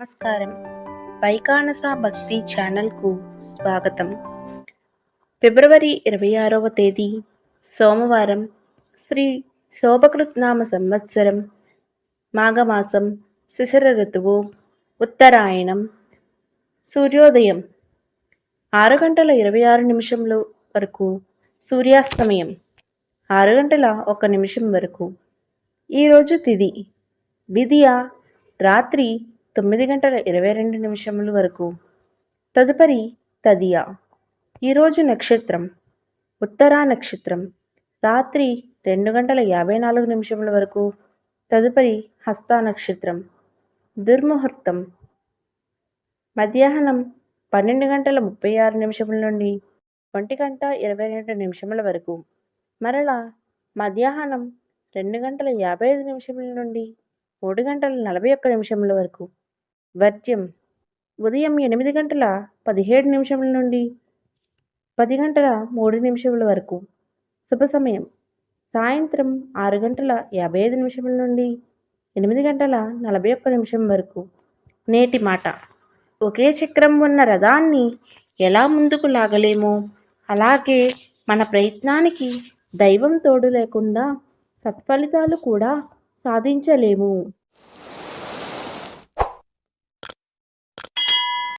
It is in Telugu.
నమస్కారం. వైకానస భక్తి ఛానల్కు స్వాగతం. ఫిబ్రవరి 26వ తేదీ సోమవారం, శ్రీ శోభకృత్నామ సంవత్సరం, మాఘమాసం, శిశిర ఋతువు, ఉత్తరాయణం. సూర్యోదయం 6:26 వరకు, సూర్యాస్తమయం 6:01 వరకు. ఈరోజు తిథి విదియ రాత్రి 9:22 వరకు. తదుపరి తదియ. ఈరోజు నక్షత్రం ఉత్తరా నక్షత్రం రాత్రి 2:54 వరకు. తదుపరి హస్త నక్షత్రం. దుర్ముహూర్తం మధ్యాహ్నం 12:36 నుండి 1:22 వరకు. మరలా మధ్యాహ్నం 2:55 నుండి 3:41 వరకు. వర్జ్యం ఉదయం 8:17 నుండి 10:03 వరకు. శుభ సమయం సాయంత్రం 6:55 నుండి 8:41 వరకు. నేటి మాట: ఒకే చక్రం ఉన్న రథాన్ని ఎలా ముందుకు లాగలేమో, అలాగే మన ప్రయత్నానికి దైవం తోడు లేకుండా సత్ఫలితాలు కూడా సాధించలేము.